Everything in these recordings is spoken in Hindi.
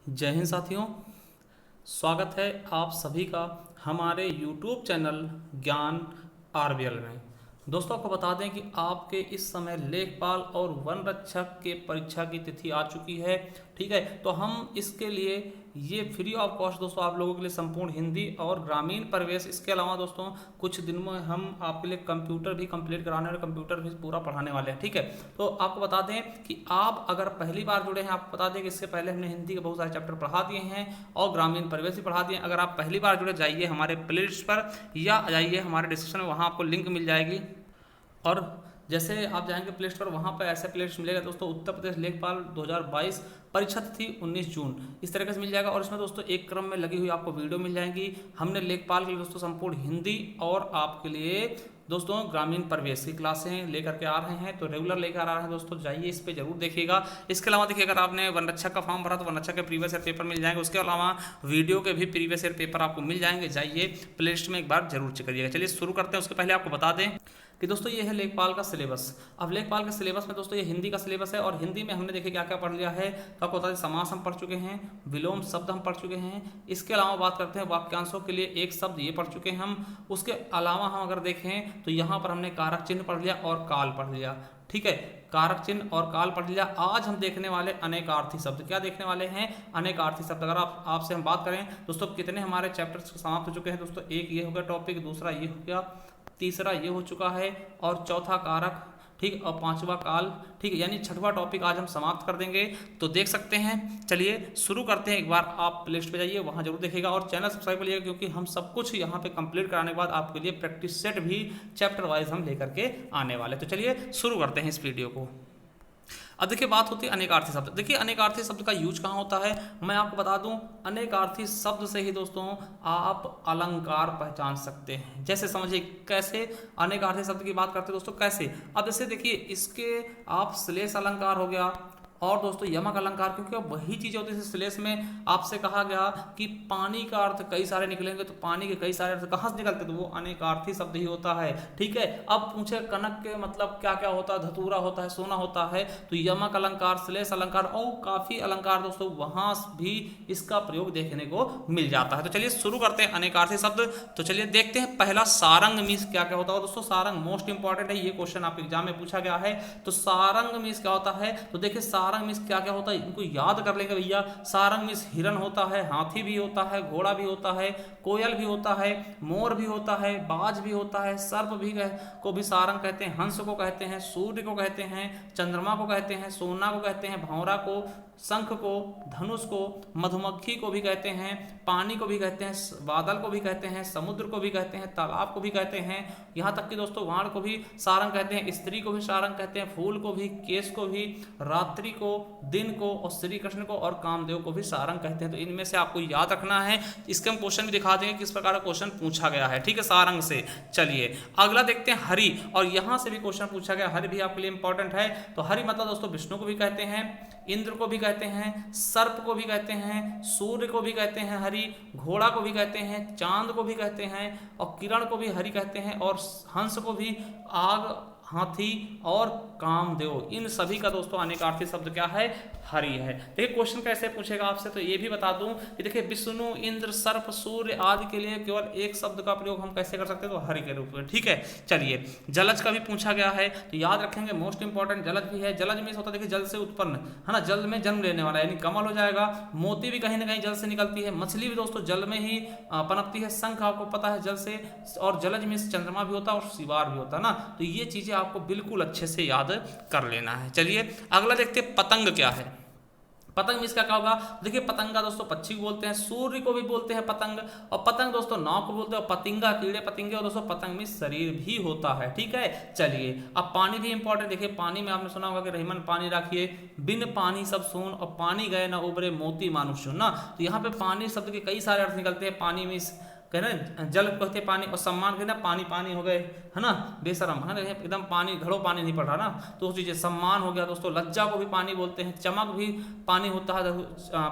जय हिंद साथियों। स्वागत है आप सभी का हमारे YouTube चैनल ज्ञान आरबीएल में। दोस्तों आपको बता दें कि आपके इस समय लेखपाल और वन रक्षक के परीक्षा की तिथि आ चुकी है। ठीक है, तो हम इसके लिए ये फ्री ऑफ कॉस्ट दोस्तों आप लोगों के लिए संपूर्ण हिंदी और ग्रामीण प्रवेश, इसके अलावा दोस्तों कुछ दिन में हम आपके लिए कंप्यूटर भी कंप्लीट कराने और कंप्यूटर भी पूरा पढ़ाने वाले हैं। ठीक है, तो आपको बता दें कि आप अगर पहली बार जुड़े हैं, आपको बता दें कि इससे पहले हमने हिंदी के बहुत सारे चैप्टर पढ़ा दिए हैं और ग्रामीण प्रवेश भी पढ़ा दिए हैं। अगर आप पहली बार जुड़े, जाइए हमारे प्ले लिस्ट पर या जाइए हमारे डिस्क्रिप्शन में, वहाँ आपको लिंक मिल जाएगी। और जैसे आप जाएंगे प्ले स्टोर, वहाँ पर ऐसे प्ले लिस्ट मिलेगा दोस्तों, उत्तर प्रदेश लेखपाल 2022 परीक्षा तिथि 19 जून, इस तरीके से मिल जाएगा। और इसमें दोस्तों एक क्रम में लगी हुई आपको वीडियो मिल जाएंगी। हमने लेखपाल के लिए दोस्तों संपूर्ण हिंदी और आपके लिए दोस्तों ग्रामीण प्रवेश की क्लासें लेकर के आ रहे हैं, तो रेगुलर लेकर आ रहे हैं दोस्तों, जाइए इस पे जरूर देखिएगा। इसके अलावा देखिए, अगर आपने वन रक्षक का फॉर्म भरा तो वन रक्षक के प्रीवियस ईयर पेपर मिल जाएंगे, उसके अलावा वीडियो के भी प्रीवियस ईयर पेपर आपको मिल जाएंगे। जाइए प्ले लिस्ट में एक बार जरूर चेक करिएगा। चलिए शुरू करते हैं। उसके पहले आपको बता दें कि दोस्तों ये है लेखपाल का सिलेबस। अब लेखपाल के सिलेबस में दोस्तों ये हिंदी का सिलेबस है, और हिंदी में हमने देखिए क्या क्या पढ़ लिया है। तो आपको बता दें, समास हम पढ़ चुके हैं, विलोम शब्द हम पढ़ चुके हैं। इसके अलावा बात करते हैं वाक्यांशों के लिए एक शब्द, ये पढ़ चुके हैं हम। उसके अलावा हम अगर देखें तो यहाँ पर हमने कारक चिन्ह पढ़ लिया और काल पढ़ लिया। ठीक है, कारक चिन्ह और काल पढ़ लिया। आज हम देखने वाले अनेकार्थी शब्द। क्या देखने वाले हैं? अनेकार्थी शब्द। अगर आपसे हम बात करें दोस्तों, कितने हमारे चैप्टर्स समाप्त हो चुके हैं दोस्तों? एक ये हो गया टॉपिक, दूसरा ये हो गया, तीसरा ये हो चुका है, और चौथा कारक, ठीक, और पांचवा काल। ठीक है, यानी छठवां टॉपिक आज हम समाप्त कर देंगे। तो देख सकते हैं। चलिए शुरू करते हैं। एक बार आप प्ले लिस्ट पे जाइए, वहां जरूर देखिएगा, और चैनल सब्सक्राइब करिएगा, क्योंकि हम सब कुछ यहाँ पे कंप्लीट कराने के बाद आपके लिए प्रैक्टिस सेट भी चैप्टर वाइज हम लेकर के आने वाले। तो चलिए शुरू करते हैं इस वीडियो को। अब देखिए, बात होती है अनेकार्थी शब्द। देखिए अनेकार्थी शब्द का यूज कहाँ होता है, मैं आपको बता दूं। अनेकार्थी शब्द से ही दोस्तों आप अलंकार पहचान सकते हैं। जैसे समझिए कैसे अनेकार्थी शब्द की बात करते हैं दोस्तों, कैसे। अब जैसे देखिए, इसके आप श्लेष अलंकार हो गया और दोस्तों यमक अलंकार, क्योंकि अब वही चीजें होती है। श्लेष में आपसे कहा गया कि पानी का अर्थ कई सारे निकलेंगे, तो पानी के कई सारे अर्थ कहाँ से निकलते, तो वो अनेकार्थी शब्द ही होता है। ठीक है, अब पूछे कनक के मतलब क्या क्या होता है, धतूरा होता है, सोना होता है, तो यमक अलंकार, श्लेष अलंकार और काफी अलंकार दोस्तों, वहां भी इसका प्रयोग देखने को मिल जाता है। तो चलिए शुरू करते हैं अनेकार्थी शब्द। तो चलिए देखते हैं पहला सारंग मीस क्या क्या होता है। दोस्तों सारंग मोस्ट इंपॉर्टेंट है, ये क्वेश्चन आपके एग्जाम में पूछा गया है। तो सारंग मीस क्या होता है, तो देखिए सारंग मीस क्या क्या होता है, इनको याद कर लेंगे भैया। सारंग मीस हिरन होता है, हाथी भी होता है, घोड़ा भी होता है, कोयल भी होता है, मोर भी होता है, बाज भी होता है, सर्प भी को भी सारंग कहते हैं, हंस को कहते हैं, सूर्य को कहते हैं, चंद्रमा को कहते हैं, सोना को कहते हैं, भंवरा को, शंख को, धनुष को, मधुमक्खी को भी कहते हैं, पानी को भी कहते हैं, बादल को भी कहते हैं, समुद्र को भी कहते हैं, तालाब को भी कहते हैं, यहाँ तक कि दोस्तों वाण को भी सारंग कहते हैं, स्त्री को भी सारंग कहते हैं, फूल को भी, केश को भी, रात्रि को, दिन को, और श्री कृष्ण को और कामदेव को भी सारंग कहते हैं। तो इनमें से आपको याद रखना है। इसके हम क्वेश्चन भी दिखा देंगे किस प्रकार का क्वेश्चन पूछा गया है। ठीक है, सारंग से। चलिए अगला देखते हैं हरि, और यहां से भी क्वेश्चन पूछा गया। हरि भी आपके लिए इंपॉर्टेंट है। तो हरि मतलब दोस्तों विष्णु को भी कहते हैं, इंद्र को भी कहते हैं, सर्प को भी कहते हैं, सूर्य को भी कहते हैं हरि, घोड़ा को भी कहते हैं, चांद को भी कहते हैं, और किरण को भी हरि कहते हैं, और हंस को भी, आग, हाथी और कामदेव, इन सभी का दोस्तों अनेकार्थी शब्द क्या है, हरि है। देखिए क्वेश्चन कैसे पूछेगा आपसे, तो ये भी बता दूं कि देखिए विष्णु, इंद्र, सर्प, सूर्य आदि के लिए केवल एक शब्द का प्रयोग हम कैसे कर सकते हैं, तो हरि के रूप में। ठीक है, चलिए जलज का भी पूछा गया है, तो याद रखेंगे मोस्ट इंपॉर्टेंट जलज भी है। जलज में होता है देखिए जल से उत्पन्न, है ना, जल में जन्म लेने वाला, यानी कमल हो जाएगा। मोती भी कहीं ना कहीं जल से निकलती है, मछली भी दोस्तों जल में ही पनपती है, शंख आपको पता है जल से, और जलज में चंद्रमा भी होता है और शिवार भी होता है ना। तो ये चीजें आपको बिल्कुल अच्छे से याद कर लेना है। चलिए अगला देखते हैं पतंग क्या है। पतंग मीन्स क्या होगा, देखिए पतंगा दोस्तों पक्षी को बोलते हैं, सूर्य को भी बोलते हैं पतंग, और पतंग दोस्तों नाव को बोलते हैं, और पतिंगा कीड़े पतिंगे, और दोस्तों पतंग मीन्स शरीर भी होता है। ठीक है, चलिए अब पानी भी इंपॉर्टेंट। देखिए पानी में आपने सुना होगा कि रहीमन पानी राखिए, बिन पानी सब सून, और पानी गए ना उबरे मोती मानुष ना। तो यहाँ पे पानी शब्द के कई सारे अर्थ निकलते हैं। पानी मीन्स कहना जल कहते पानी, और सम्मान कहना पानी पानी हो गए, है ना, बेशरम, है ना, एकदम पानी घड़ों पानी नहीं पड़ रहा ना, तो उस चीज़ें सम्मान हो गया दोस्तों। लज्जा को भी पानी बोलते हैं, चमक भी पानी होता है,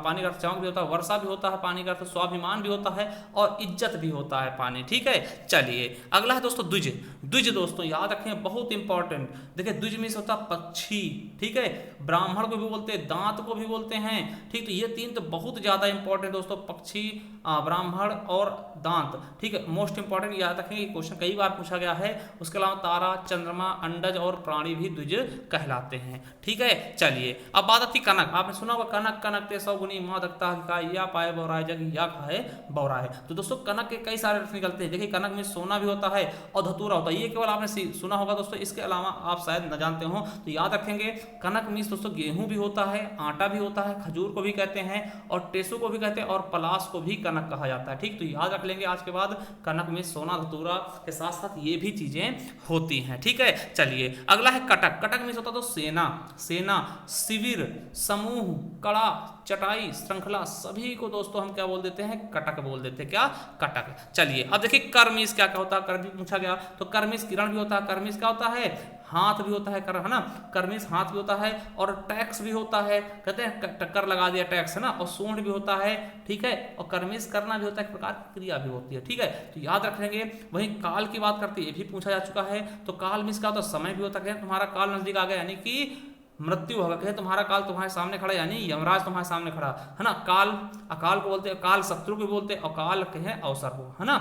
पानी का चमक भी होता है, वर्षा भी होता है पानी का, तो स्वाभिमान भी होता है और इज्जत भी होता है पानी, ठीक है। चलिए अगला है दोस्तों द्विज। द्विज दोस्तों याद रखें, बहुत इंपॉर्टेंट। देखिए द्विज में से होता है पक्षी, ठीक है, ब्राह्मण को भी बोलते हैं, दांत को भी बोलते हैं, ठीक। तो ये तीन तो बहुत ज्यादा इंपॉर्टेंट दोस्तों, पक्षी, ब्राह्मण और दांत, ठीक है, मोस्ट इंपॉर्टेंट याद रखेंगे, क्वेश्चन कई बार पूछा गया है। उसके अलावा तारा, चंद्रमा, अंडज और प्राणी भी द्विज कहलाते हैं, ठीक है। चलिए अब बात आती कनक। आपने सुना होगा कनक कनक ते सौगुनी माँ दत्ता या पाए बौराए जग या खाए बौराए। तो दोस्तों कनक के कई सारे अर्थ निकलते हैं। देखिए कनक में सोना भी होता है और धतूरा होता है, ये केवल आपने सुना होगा दोस्तों, इसके अलावा आप शायद न जानते हो, तो याद रखेंगे। कनक मीन्स दोस्तों गेहूं भी होता है, आटा भी होता है, खजूर को भी कहते हैं और टेसू को भी कहते हैं और पलाश को भी कनक कहा जाता है, ठीक। तो याद रख लेंगे आज के बाद, कनक में सोना धतूरा के साथ साथ ये भी चीजें होती हैं, ठीक है। चलिए अगला है कटक। कटक मीन्स होता तो सेना, सेना, शिविर, समूह, कड़ा, चटाई, श्रृंखला, सभी को दोस्तों हम क्या बोल देते हैं, कटक बोल देते हैं, क्या, कटक। चलिए अब देखिए कर्मीस क्या क्या होता है, कर भी पूछा गया, तो कर्मीस किरण भी होता है, कर्मीस क्या होता है, हाथ भी होता है, कर, है ना, कर्मीस हाथ भी होता है और टैक्स भी होता है, कहते हैं टक्कर लगा दिया टैक्स, है ना, और सूंड भी होता है, ठीक है, और कर्मीस करना भी होता है, एक प्रकार की क्रिया भी होती है, ठीक है। तो याद रख लेंगे। वहीं काल की बात करते हैं, ये भी पूछा जा चुका है, तो काल मीन्स क्या होता है, समय भी होता है, तुम्हारा काल नजदीक आ गया यानी कि मृत्यु होगा, कहे तुम्हारा काल तुम्हारे सामने खड़ा यानी यमराज तुम्हारे सामने खड़ा, है ना। काल, अकाल को बोलते हैं, काल शत्रु को बोलते हैं, और काल कहे अवसर को, है ना,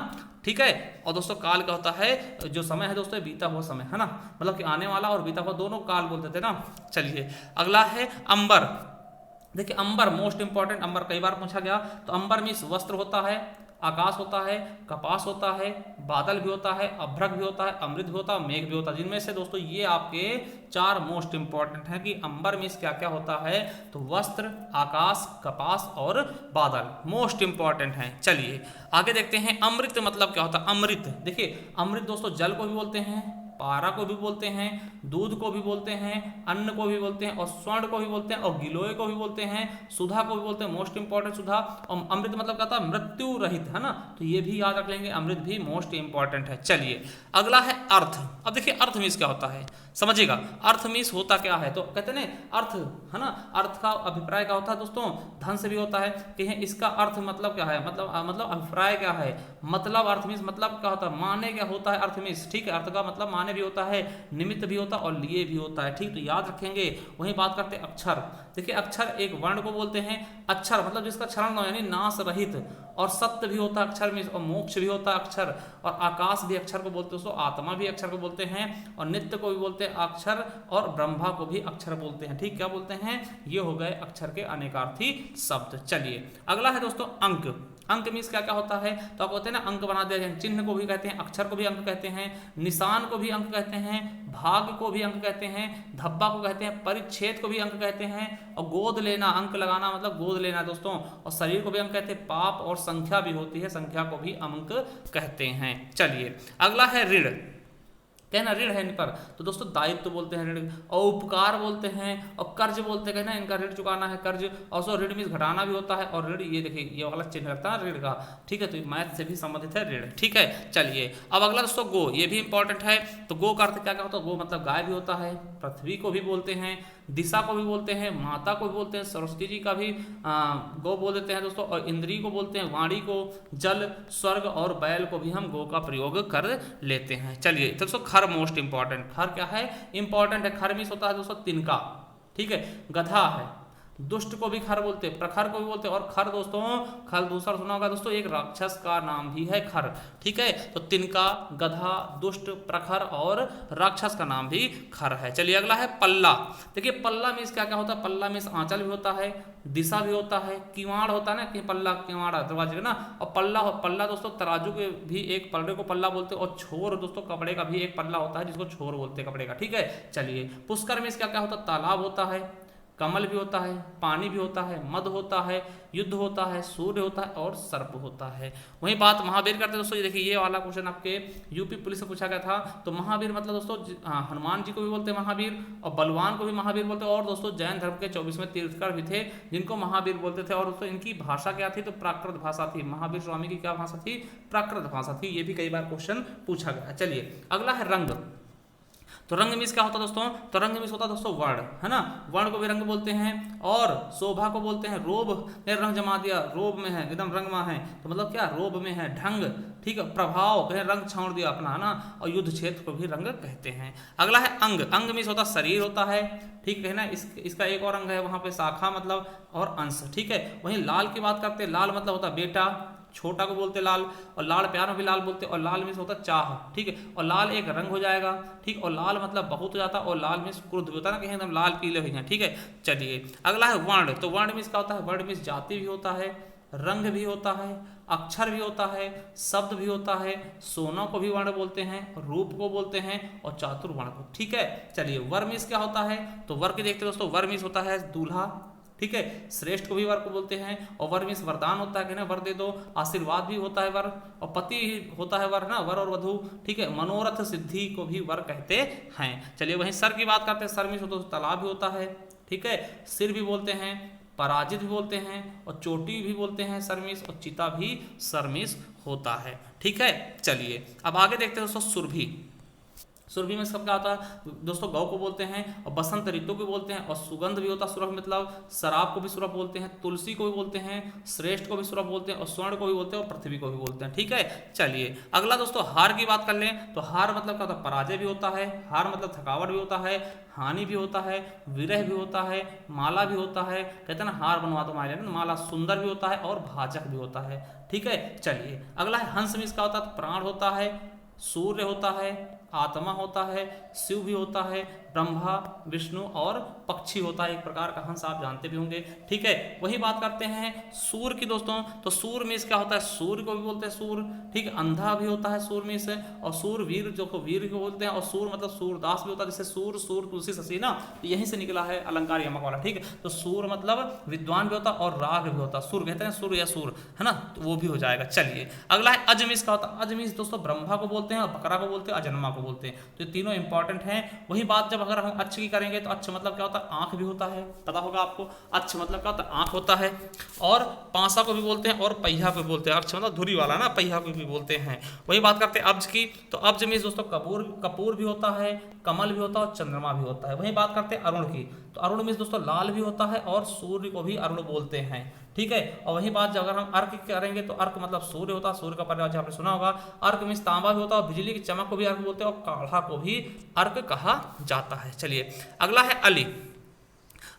ठीक है। और दोस्तों काल का होता है जो समय है दोस्तों, बीता हुआ समय, है ना, मतलब कि आने वाला और बीता हुआ दोनों काल बोलते थे ना। चलिए अगला है अंबर। देखिए अंबर मोस्ट इंपॉर्टेंट, अंबर कई बार पूछा गया। तो अंबर मीन्स वस्त्र होता है, आकाश होता है, कपास होता है, बादल भी होता है, अभ्रक भी होता है, अमृत भी होता है, मेघ भी होता है, जिनमें से दोस्तों ये आपके चार मोस्ट इंपॉर्टेंट हैं कि अंबर मीन्स क्या क्या होता है, तो वस्त्र, आकाश, कपास और बादल मोस्ट इंपॉर्टेंट हैं। चलिए आगे देखते हैं अमृत मतलब क्या होता है। अमृत, देखिए अमृत दोस्तों जल को भी बोलते हैं, पारा को भी बोलते हैं, दूध को भी बोलते हैं, अन्न को भी बोलते हैं और स्वर्ण को भी बोलते हैं और गिलोय को भी बोलते हैं, सुधा को भी बोलते हैं, मोस्ट इंपॉर्टेंट सुधा। और अमृत मतलब क्या था, मृत्यु रहित, है ना, तो ये भी याद रख लेंगे, अमृत भी मोस्ट इंपॉर्टेंट है। चलिए अगला है अर्थ। अब देखिए अर्थ मीन्स क्या होता है, समझिएगा। अर्थ मीन्स होता क्या है, तो कहते हैं अर्थ, है ना, अर्थ का अभिप्राय क्या होता है दोस्तों, धन से भी होता है कि इसका अर्थ मतलब क्या है, मतलब अभिप्राय क्या है, मतलब अर्थ मीन्स मतलब क्या होता है, माने क्या होता है अर्थ मीन्स, ठीक है। अर्थ का मतलब माने भी होता है, निमित्त भी होता है और लिए भी होता है, ठीक। तो याद रखेंगे। वहीं बात करते हैं अक्षर। देखिए अक्षर एक वर्ण को बोलते हैं, अक्षर मतलब जिसका क्षरण न यानी नाश रहित, और सत्य भी होता है अक्षर में, और मोक्ष भी होता है अक्षर, और आकाश भी अक्षर को बोलते हैं दोस्तों, आत्मा भी अक्षर को बोलते हैं, और नित्य को भी बोलते हैं अक्षर, और ब्रह्मा को भी अक्षर बोलते हैं, ठीक। क्या बोलते हैं, ये हो गए अक्षर के अनेकार्थी शब्द। चलिए अगला है दोस्तों अंक। अंक मीन्स क्या क्या होता है, तो आप कहते हैं ना अंक बना दिया जाए, चिन्ह को भी कहते हैं, अक्षर को भी अंक कहते हैं, निशान को भी अंक कहते हैं, भाग को भी अंक कहते हैं, धब्बा को कहते हैं, परिच्छेद को भी अंक कहते हैं, और गोद लेना, अंक लगाना मतलब गोद लेना दोस्तों, और शरीर को भी अंक कहते हैं, पाप और संख्या भी होती है, संख्या को भी अंक कहते हैं। चलिए अगला है ऋण। कहना ऋण है इन पर, तो दोस्तों दायित्व बोलते हैं ऋण, और उपकार बोलते हैं, और कर्ज बोलते हैं, कहना इनका ऋण चुकाना है कर्ज, और सो ऋण मीन्स घटाना भी होता है, और ऋण ये देखिए ये वाला चिन्ह लगता है ऋण का, ठीक है। तो मैथ से भी संबंधित है ऋण, ठीक है। चलिए अब अगला दोस्तों गो, ये भी इंपॉर्टेंट है। तो गो का अर्थ क्या क्या होता है, गो मतलब गाय भी होता है, पृथ्वी को भी बोलते हैं, दिशा को भी बोलते हैं, माता को भी बोलते हैं, सरस्वती जी का भी गो बोल देते हैं दोस्तों, और इंद्री को बोलते हैं, वाणी को, जल, स्वर्ग और बैल को भी हम गो का प्रयोग कर लेते हैं। चलिए तो दोस्तों खर मोस्ट इंपॉर्टेंट। खर क्या है, इंपॉर्टेंट है। खर मीन्स होता है दोस्तों तिनका, ठीक है। गधा है, दुष्ट को भी खर बोलते हैं, प्रखर को भी बोलते हैं, और खर दोस्तों, खर दूसरा सुना होगा दोस्तों, एक राक्षस का नाम भी है खर, ठीक है। तो तिनका, गधा, दुष्ट, प्रखर और राक्षस का नाम भी खर है। चलिए अगला है पल्ला। देखिए पल्ला मीन्स क्या क्या होता है, पल्ला मीन्स आंचल भी होता है, दिशा भी होता है, किवाड़ होता है ना, कि पल्ला किवाड़ा दरवाजे का ना, और पल्ला दोस्तों तराजू के भी एक पल्ले को पल्ला बोलते हैं, और छोर दोस्तों कपड़े का भी एक पल्ला होता है जिसको छोर बोलते हैं कपड़े का, ठीक है। चलिए पुष्कर मीन्स क्या क्या होता है, तालाब होता है, कमल भी होता है, पानी भी होता है, मद होता है, युद्ध होता है, सूर्य होता है और सर्प होता है। वही बात महावीर करते हैं दोस्तों। ये देखिए, ये वाला क्वेश्चन आपके यूपी पुलिस से पूछा गया था। तो महावीर मतलब दोस्तों हनुमान जी को भी बोलते हैं महावीर, और बलवान को भी महावीर बोलते हैं, और दोस्तों जैन धर्म के 24वें तीर्थकर भी थे जिनको महावीर बोलते थे। और दोस्तों इनकी भाषा क्या थी, तो प्राकृत भाषा थी। महावीर स्वामी की क्या भाषा थी, प्राकृत भाषा थी। ये भी कई बार क्वेश्चन पूछा गया। चलिए अगला है रंग। तो रंग मीन्स क्या होता है दोस्तों, तो रंग मीन्स होता है दोस्तों वर्ण, है ना, वर्ण को भी रंग बोलते हैं। और शोभा को बोलते हैं रोब, ने रंग जमा दिया, रोब में है, एकदम रंग में है, तो मतलब क्या, रोब में है। ढंग, ठीक है, प्रभाव, कहीं रंग छोड़ दिया अपना, है ना। और युद्ध क्षेत्र को भी रंग कहते हैं। अगला है अंग। अंग मीन्स होता है शरीर होता है, ठीक है ना। इसका एक और अंग है वहां पे शाखा मतलब और अंश, ठीक है। वहीं लाल की बात करते हैं, लाल मतलब होता है बेटा, छोटा को बोलते लाल, और लाल प्यार में भी लाल बोलते हैं। और लाल मीन्स होता है चाह, ठीक है। और लाल एक रंग हो जाएगा, ठीक। और लाल मतलब बहुत हो जाता है, और लाल मीन्स क्रोध भी होता है ना, कहीं एकदम लाल पीले हो जाए, ठीक है। चलिए अगला है वर्ण। तो वर्ण मीन्स क्या होता है, वर्ण मीन्स जाति भी होता है, रंग भी होता है, अक्षर भी होता है, शब्द भी होता है। सोना को भी वर्ण बोलते हैं, रूप को बोलते हैं, और चातुर्वर्ण को, ठीक है। चलिए वर मीन्स क्या होता है, तो वर के देखते दोस्तों, वर मीन्स होता है दूल्हा, ठीक है। श्रेष्ठ को भी वर को बोलते हैं। और वर मीन्स वरदान होता है कि ना, वर दे दो। आशीर्वाद भी होता है वर, और पति होता है वर, ना, वर और वधु, ठीक है। मनोरथ सिद्धि को भी वर कहते हैं। चलिए वहीं सर की बात करते हैं। सर मीन्स होता है तालाब भी होता है, ठीक है। सिर भी बोलते हैं, पराजित भी बोलते हैं, और चोटी भी बोलते हैं सरमीस, और चिता भी सरमीस होता है, ठीक है। चलिए अब आगे देखते हैं दोस्तों सुरभि। सुरभि में सब क्या होता है दोस्तों, गौ को बोलते हैं, और बसंत ऋतु को बोलते हैं, और सुगंध भी होता है सुरभ, मतलब शराब को भी सुरभ बोलते हैं, तुलसी को भी बोलते हैं, श्रेष्ठ को भी सुरभ बोलते हैं, और स्वर्ण को भी बोलते हैं, और पृथ्वी को भी बोलते हैं, ठीक है। चलिए अगला दोस्तों हार की बात कर लें। तो हार मतलब क्या होता है, पराजय भी होता है, हार मतलब थकावट भी होता है, हानि भी होता है, विरह भी होता है, माला भी होता है, कहते हैं ना हार बनवा दो माला, माला सुंदर भी होता है, और भाजक भी होता है, ठीक है। चलिए अगला है हंस मीन्स क्या होता है, तो प्राण होता है, सूर्य होता है, आत्मा होता है, शिव भी होता है, ब्रह्मा विष्णु और पक्षी होता है, एक प्रकार का हंस, आप जानते भी होंगे, ठीक है। वही बात करते हैं सूर की दोस्तों। तो सूर मीन्स क्या होता है, सूर्य को भी बोलते हैं सूर, ठीक है। अंधा भी होता है सूर मीन्स, और सूर वीर जो को वीर को बोलते हैं, और सूर मतलब सूरदास भी होता है, जैसे सूर सूर तुलसी शशि ना, तो यहीं से निकला है अलंकार यमक वाला, ठीक है। तो सूर मतलब विद्वान भी होता है, और राग भी होता है, सूर कहते हैं सूर या सूर, है ना, तो वो भी हो जाएगा। चलिए अगला है अजमीस का होता है। अजमीस दोस्तों ब्रह्मा को बोलते हैं, और बकरा को बोलते हैं, अजन्मा को बोलते हैं, तो ये तीनों इंपॉर्टेंट हैं। वही बात जब अगर हम अच्छ की करेंगे, तो अच्छ मतलब क्या होता है, आंख भी होता है, पता होगा आपको। अच्छ मतलब क्या होता है, आंख होता है। और पांसा को भी बोलते हैं, और पहिया को भी बोलते हैं। अच्छ मतलब धुरी वाला ना, पहिया को भी बोलते हैं। वही बात करते हैं अब्ज की। तो अब्ज मीन्स दोस्तों कपूर भी होता है, कमल भी होता है, और चंद्रमा भी होता है। वही बात करते हैं अरुण की। तो अरुण मीन्स दोस्तों लाल भी होता है, और सूर्य को भी अरुण बोलते हैं, ठीक है। और वही बात जब अगर हम अर्क करेंगे, तो अर्क मतलब सूर्य होता है, सूर्य का परिभाषा आपने सुना होगा। अर्क मीन्स तांबा भी होता है, और बिजली की चमक को भी अर्क बोलते हैं, और काढ़ा को भी अर्क कहा जाता है। चलिए अगला है अली।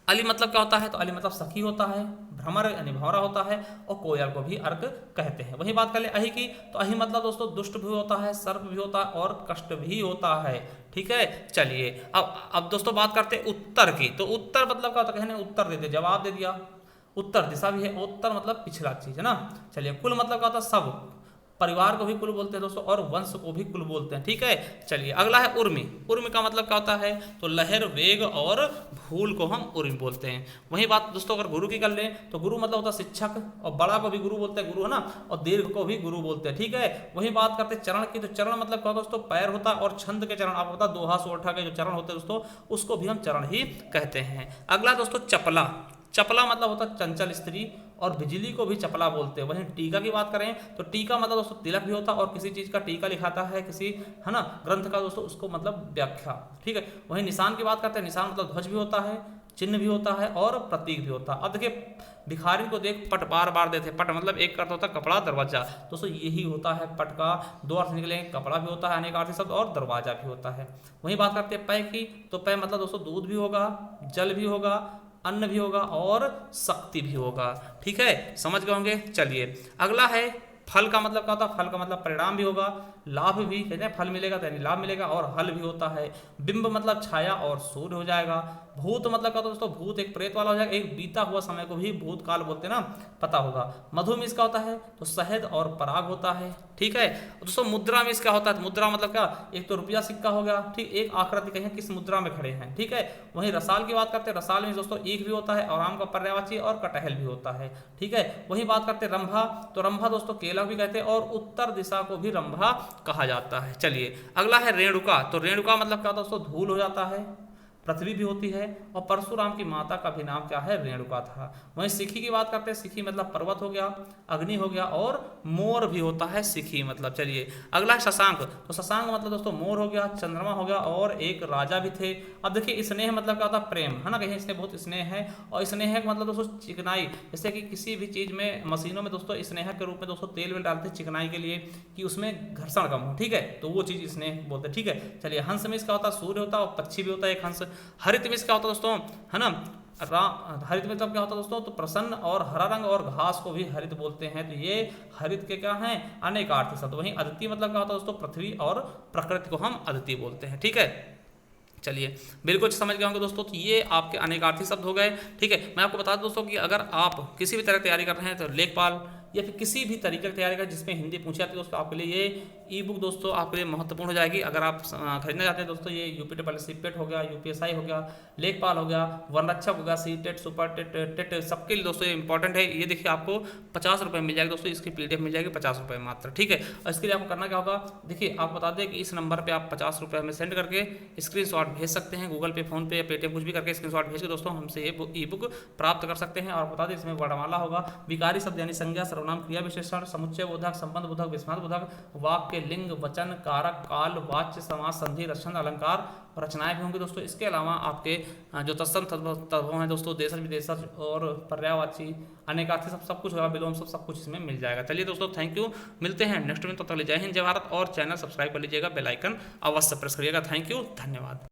अली मतलब क्या होता है, तो अली मतलब सखी होता है, भ्रमर यानी भौरा होता है, और कोयल को भी अर्क कहते हैं। वही बात कर ले अहि की। तो अहि मतलब दोस्तों दुष्ट भी होता है, सर्प भी होता है, और कष्ट भी होता है, ठीक है। चलिए अब दोस्तों बात करते हैं उत्तर की। तो उत्तर मतलब क्या होता है, कहने उत्तर दे दिया, जवाब दे दिया। उत्तर दिशा भी है, उत्तर मतलब पिछला चीज, है ना। चलिए कुल मतलब क्या होता है, सब, परिवार को भी कुल बोलते हैं दोस्तों, और वंश को भी कुल बोलते हैं, ठीक है। चलिए अगला है उर्मी। उर्मी का मतलब क्या होता है, तो लहर, वेग और भूल को हम उर्मी बोलते हैं। वही बात दोस्तों अगर गुरु की कर लें, तो गुरु मतलब होता है शिक्षक, और बड़ा को भी गुरु बोलते हैं, गुरु है ना, और दीर्घ को भी गुरु बोलते हैं, ठीक है। वही बात करते हैं चरण की। तो चरण मतलब क्या होता है दोस्तों, पैर होता है, और छंद के चरण आपको पता, दोहा सोरठा के जो चरण होते हैं दोस्तों, उसको भी हम चरण ही कहते हैं। अगला दोस्तों चपला। चपला मतलब होता है चंचल स्त्री, और बिजली को भी चपला बोलते हैं। वहीं टीका की बात करें, तो टीका मतलब दोस्तों तिलक भी होता है, और किसी चीज का टीका लिखाता है, किसी, है ना, ग्रंथ का दोस्तों, उसको मतलब व्याख्या, ठीक है। वहीं निशान की बात करते हैं। निशान मतलब ध्वज भी होता है, चिन्ह भी होता है, और प्रतीक भी होता है। अब देखिए भिखारी को देख पट बार बार देते। पट मतलब एक अर्थ होता है कपड़ा, दरवाजा, दोस्तों यही होता है पट का दो अर्थ निकले, कपड़ा भी होता है अनेक अर्थी शब्द, और दरवाजा भी होता है। वही बात करते हैं पय की। तो पय मतलब दोस्तों दूध भी होगा, जल भी होगा, अन्न भी होगा, और शक्ति भी होगा, ठीक है, समझ गए होंगे। चलिए अगला है फल का मतलब क्या होता है, फल का मतलब परिणाम भी होगा, लाभ भी, कहते हैं फल मिलेगा तो यानी लाभ मिलेगा, और हल भी होता है। बिंब मतलब छाया और सूर्य हो जाएगा। भूत मतलब क्या होता है दोस्तों, भूत एक प्रेत वाला हो जाएगा, एक बीता हुआ समय को भी भूतकाल बोलते हैं ना, पता होगा। मधु में इसका होता है तो शहद और पराग होता है, ठीक है। दोस्तों मुद्रा में इसका होता है, मुद्रा मतलब क्या, एक तो रुपया सिक्का हो गया, ठीक, एक आकृति कहीं किस मुद्रा में खड़े हैं, ठीक है। वहीं रसाल की बात करते हैं, रसाल में दोस्तों ईख भी होता है और आम का पर्यायवाची और कटहल भी होता है, ठीक है। वही बात करते हैं रंभा, तो रंभा दोस्तों केला भी कहते हैं और उत्तर दिशा को भी रंभा कहा जाता है। चलिए अगला है रेणुका, तो रेणुका मतलब क्या होता है दोस्तों, धूल हो जाता है, पृथ्वी भी होती है, और परशुराम की माता का भी नाम क्या है, रेणुका था। वहीं सिखी की बात करते हैं, सिखी मतलब पर्वत हो गया, अग्नि हो गया, और मोर भी होता है सिखी मतलब। चलिए अगला है शशांक, तो शशांक मतलब दोस्तों मोर हो गया, चंद्रमा हो गया, और एक राजा भी थे। अब देखिए स्नेह मतलब क्या होता है, प्रेम, है ना, कहीं इसने बहुत स्नेह है, और स्नेह का मतलब दोस्तों चिकनाई, जैसे कि किसी भी चीज में मशीनों में दोस्तों स्नेह के रूप में दोस्तों तेल वेल डालते हैं चिकनाई के लिए, कि उसमें घर्षण कम हो, ठीक है, तो वो चीज स्नेह बोलते हैं, ठीक है। चलिए हंस में इसका होता है सूर्य होता है, और पक्षी भी होता है एक हंस। हरित में इसका होता है दोस्तों, है ना, हरित मतलब क्या होता है दोस्तों, तो प्रसन्न और हरा रंग, और घास को भी हरित बोलते हैं, तो ये हरित के क्या हैं, अनेकार्थी शब्द। वहीं अदिति मतलब क्या होता है दोस्तों, पृथ्वी और प्रकृति को हम अदिति बोलते हैं, ठीक है। चलिए बिल्कुल समझ गए होंगे दोस्तों, तो ये आपके अनेकार्थी शब्द हो गए, ठीक है। मैं आपको बता दूं दोस्तों कि अगर आप किसी भी तरह की तैयारी कर रहे हैं, तो लेखपाल या फिर किसी भी तरीके की तैयारी करें जिसमें हिंदी पूछी जाती है दोस्तों, आपके लिए ये ई बुक दोस्तों आपके लिए महत्वपूर्ण हो जाएगी। अगर आप खरीदना चाहते हैं दोस्तों, ये यूपी ट्रिपल सीपेट हो गया, यूपीएसआई हो गया, लेखपाल हो गया, वनरक्षक हो गया, C TET, super TET, TET, सबके लिए दोस्तों ये इंपॉर्टेंट है। ये देखिए आपको 50 रुपये मिल जाएगी दोस्तों, इसकी पीडीएफ मिल जाएगी 50 रुपये मात्र, ठीक है। और इसके लिए आपको करना क्या होगा, देखिए आपको बता दें कि इस नंबर पर आप 50 रुपये हमें सेंड करके स्क्रीनशॉट भेज सकते हैं, गूगल पे, फोन पे या पेटीएम कुछ भी करके स्क्रीनशॉट भेज के दोस्तों हमसे ये ई बुक प्राप्त कर सकते हैं। और बता दें इसमें वर्णमाला होगा, विकारी शब्द यानी संज्ञा, सर्वनाम, क्रिया विशेषण, समुच्चय बोधक, संबंध बोधक, विस्माद बोधक, वाक्य, लिंग, वचन, कारक, काल, वाच्य, समास, संधि, रचना, अलंकार और रचनाएं भी होंगी दोस्तों। इसके अलावा आपके जो तत्सम तत्व हैं दोस्तों, देशज विदेशज और पर्यायवाची, अनेकार्थी सब कुछ होगा, विलोम सब कुछ इसमें मिल जाएगा। चलिए दोस्तों थैंक यू, मिलते हैं नेक्स्ट में, तब तक जय हिंद जय भारत, और चैनल सब्सक्राइब कर लीजिएगा, बेल आइकन अवश्य प्रेस करिएगा। थैंक यू, धन्यवाद।